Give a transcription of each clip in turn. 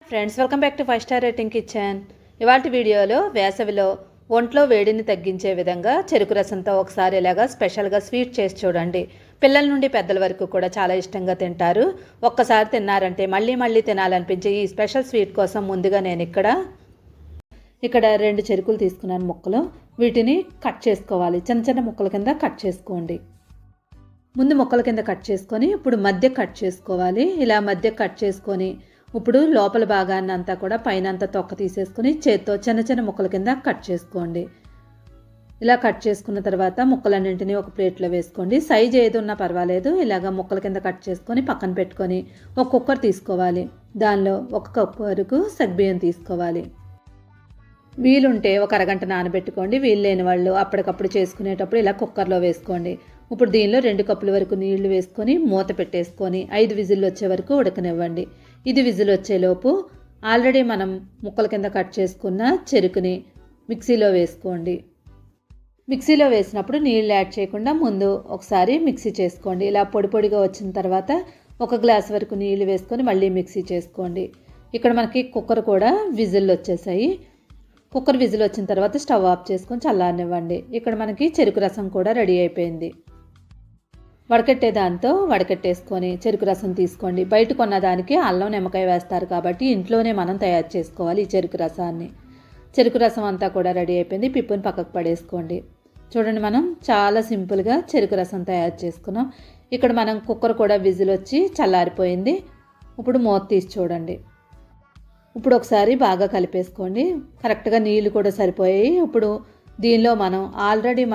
Friends, welcome back to 5 star rating kitchen. ఇవాళ వీడియోలో వేసవిలో ఒంట్లో వేడిని తగ్గించే విధంగా చెరుకు రసంతో ఒకసారి ఇలాగా స్పెషల్గా స్వీట్ చేసి చూడండి. పిల్లల నుండి పెద్దల వరకు కూడా చాలా ఇష్టంగా తింటారు. ఒక్కసారి తిన్నారంటే మళ్ళీ మళ్ళీ తినాలనిపించే ఈ స్పెషల్ స్వీట్ కోసం ముందుగా నేను ఇక్కడ 2 చెరుకులు తీసుకున్నాను ముక్కలు. వీటిని కట్ చేసుకోవాలి. చిన్న చిన్న ముక్కల కింద కట్ చేసుకోండి. ముందు ముక్కల కింద కట్ చేసుకొని ఇప్పుడు మధ్య కట్ చేసుకోవాలి. ఇలా మధ్య కట్ చేసుకొని ఇప్పుడు లోపల భాగాన్ని అంతా కూడా పైన అంతా తొక్క తీసేసుకుని చేత్తో చిన్న చిన్న ముక్కల కింద కట్ చేసుకోండి. ఇలా కట్ చేసుకున్న తర్వాత ముక్కలన్నింటినీ ఒక ప్లేట్లో వేసుకోండి. సైజు ఏది ఉన్నా పర్వాలేదు. ఇలాగ ముక్కల కింద కట్ చేసుకొని పక్కన పెట్టుకొని ఒక కుక్కర్ తీసుకోవాలి. దానిలో 1 కప్పు వరకు సగ్గుబియ్యం తీసుకోవాలి. వీలుంటే ఒక అరగంట నానబెట్టుకోండి. వీలు లేని వాళ్ళు అప్పటికప్పుడు చేసుకునేటప్పుడు ఇలా కుక్కర్లో వేసుకోండి. ఇప్పుడు దీనిలో 2 కప్పుల వరకు నీళ్లు వేసుకొని మూత పెట్టేసుకొని 5 విజిల్లు వచ్చే వరకు ఉడకనివ్వండి. ఇది విజిల్ వచ్చేలోపు ఆల్రెడీ మనం ముక్కల కింద కట్ చేసుకున్న చెరుకుని మిక్సీలో వేసుకోండి. మిక్సీలో వేసినప్పుడు నీళ్ళు యాడ్ చేయకుండా ముందు ఒకసారి మిక్సీ చేసుకోండి. ఇలా పొడి పొడిగా వచ్చిన తర్వాత 1 గ్లాస్ వరకు నీళ్లు వేసుకొని మళ్ళీ మిక్సీ చేసుకోండి. ఇక్కడ మనకి కుక్కర్ కూడా విజిల్లు వచ్చేసాయి. కుక్కర్ విజిల్ వచ్చిన తర్వాత స్టవ్ ఆఫ్ చేసుకొని చల్లారనివ్వండి. ఇక్కడ మనకి చెరుకు రసం కూడా రెడీ అయిపోయింది. వడకట్టే దాంతో వడకట్టేసుకొని చెరుకు రసం తీసుకోండి. బయట కొన్న దానికి అల్లం నిమ్మకాయ వేస్తారు కాబట్టి ఇంట్లోనే మనం తయారు చేసుకోవాలి ఈ చెరుకు రసాన్ని. చెరుకు రసం అంతా కూడా రెడీ అయిపోయింది. పిప్పుని పక్కకు పడేసుకోండి. చూడండి, మనం చాలా సింపుల్గా చెరుకు రసం తయారు చేసుకున్నాం. ఇక్కడ మనం కుక్కర్ కూడా విజిల్ వచ్చి చల్లారిపోయింది. ఇప్పుడు మూత తీసి చూడండి. ఇప్పుడు ఒకసారి బాగా కలిపేసుకోండి. కరెక్ట్గా నీళ్ళు కూడా సరిపోయాయి. ఇప్పుడు దీనిలో మనం ఆల్రెడీ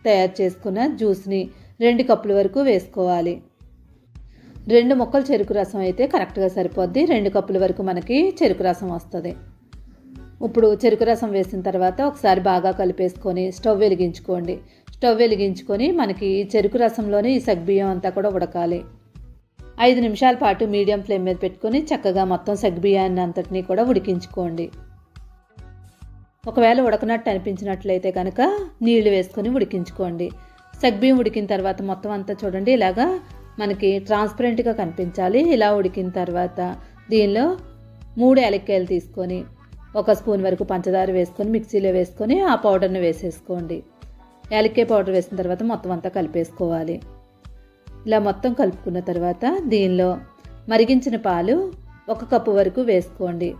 తయారు చేసుకున్న జ్యూస్ని 2 కప్పుల వరకు వేసుకోవాలి. 2 ముక్కలు చెరుకు రసం అయితే కరెక్ట్గా సరిపోద్ది. 2 కప్పుల వరకు మనకి చెరుకు రసం వస్తుంది. ఇప్పుడు చెరుకు రసం వేసిన తర్వాత ఒకసారి బాగా కలిపేసుకొని స్టవ్ వెలిగించుకోండి. స్టవ్ వెలిగించుకొని మనకి ఈ చెరుకు రసంలోనే ఈ సగ్గుబియ్యం అంతా కూడా ఉడకాలి. 5 నిమిషాల పాటు మీడియం ఫ్లేమ్ మీద పెట్టుకొని చక్కగా మొత్తం సగ్గుబియ్యాన్ని అంతటినీ కూడా ఉడికించుకోండి. ఒకవేళ ఉడకనట్టు అనిపించినట్లయితే కనుక నీళ్లు వేసుకొని ఉడికించుకోండి. సగ్గుబియ్యం ఉడికిన తర్వాత మొత్తం అంతా చూడండి ఇలాగా మనకి ట్రాన్స్పరెంట్గా కనిపించాలి. ఇలా ఉడికిన తర్వాత దీనిలో 3 యాలక్కాయలు తీసుకొని 1 స్పూన్ వరకు పంచదార వేసుకొని మిక్సీలో వేసుకొని ఆ పౌడర్ని వేసేసుకోండి. యాలక్కాయ పౌడర్ వేసిన తర్వాత మొత్తం అంతా కలిపేసుకోవాలి. ఇలా మొత్తం కలుపుకున్న తర్వాత దీనిలో మరిగించిన పాలు 1 కప్పు వరకు వేసుకోండి.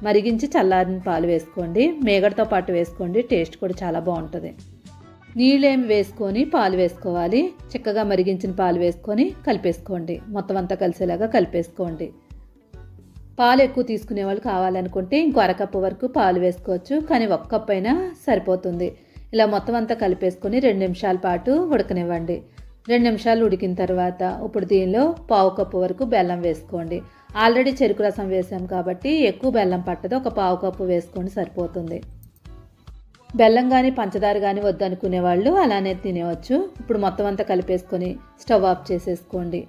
మరిగించి చల్లారిన పాలు వేసుకోండి. మేగడతో పాటు వేసుకోండి. టేస్ట్ కూడా చాలా బాగుంటుంది. నీళ్ళేమి వేసుకొని పాలు వేసుకోవాలి. చక్కగా మరిగించిన పాలు వేసుకొని కలిపేసుకోండి. మొత్తం అంతా కలిసేలాగా కలిపేసుకోండి. పాలు ఎక్కువ తీసుకునే వాళ్ళు కావాలనుకుంటే ఇంకో 1 కప్పు వరకు పాలు వేసుకోవచ్చు. కానీ 1 కప్పు అయినా సరిపోతుంది. ఇలా మొత్తం అంతా కలిపేసుకొని 2 నిమిషాల పాటు ఉడకనివ్వండి. 2 నిమిషాలు ఉడికిన తర్వాత ఇప్పుడు దీనిలో 1/2 కప్పు వరకు బెల్లం వేసుకోండి. ఆల్రెడీ చెరుకు రసం వేసాం కాబట్టి ఎక్కువ బెల్లం పట్టదు. 1/2 కప్పు వేసుకోండి సరిపోతుంది. బెల్లం కానీ పంచదార కానీ వద్దనుకునే వాళ్ళు అలానే తినేవచ్చు. ఇప్పుడు మొత్తం అంతా కలిపేసుకొని స్టవ్ ఆఫ్ చేసేసుకోండి.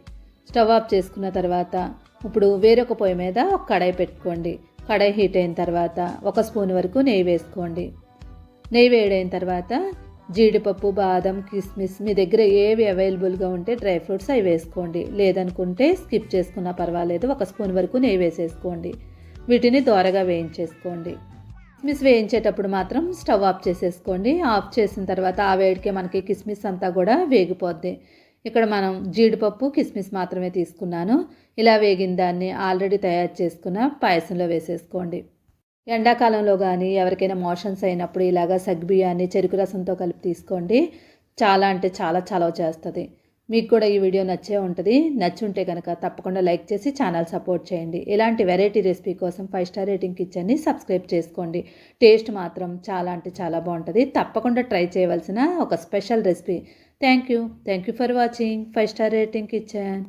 స్టవ్ ఆఫ్ చేసుకున్న తర్వాత ఇప్పుడు వేరొక పొయ్యి మీద ఒక కడాయి పెట్టుకోండి. కడాయి హీట్ అయిన తర్వాత 1 స్పూన్ వరకు నెయ్యి వేసుకోండి. నెయ్యి వేడైన తర్వాత జీడిపప్పు, బాదం, కిస్మిస్ మీ దగ్గర ఏవి అవైలబుల్గా ఉంటే డ్రై ఫ్రూట్స్ అవి వేసుకోండి. లేదనుకుంటే స్కిప్ చేసుకున్నా పర్వాలేదు. 1 స్పూన్ వరకు నెయ్యి వేసేసుకోండి. వీటిని దోరగా వేయించేసుకోండి. కిస్మిస్ వేయించేటప్పుడు మాత్రం స్టవ్ ఆఫ్ చేసేసుకోండి. ఆఫ్ చేసిన తర్వాత ఆ వేడికే మనకి కిస్మిస్ అంతా కూడా వేగిపోద్ది. ఇక్కడ మనం జీడిపప్పు, కిస్మిస్ మాత్రమే తీసుకున్నాను. ఇలా వేగిన దాన్ని ఆల్రెడీ తయారు చేసుకున్న పాయసంలో వేసేసుకోండి. ఎండాకాలంలో కానీ ఎవరికైనా మోషన్స్ అయినప్పుడు ఇలాగా సగ్గుబియ్యాన్ని చెరుకు రసంతో కలిపి తీసుకోండి. చాలా అంటే చాలా చలవ చేస్తుంది. మీకు కూడా ఈ వీడియో నచ్చే ఉంటుంది. నచ్చుంటే కనుక తప్పకుండా లైక్ చేసి ఛానల్ సపోర్ట్ చేయండి. ఇలాంటి వెరైటీ రెసిపీ కోసం 5 స్టార్ రేటింగ్ కిచెన్ని సబ్స్క్రైబ్ చేసుకోండి. టేస్ట్ మాత్రం చాలా అంటే చాలా బాగుంటుంది. తప్పకుండా ట్రై చేయవలసిన ఒక special recipe. Thank you for watching 5 star rating kitchen.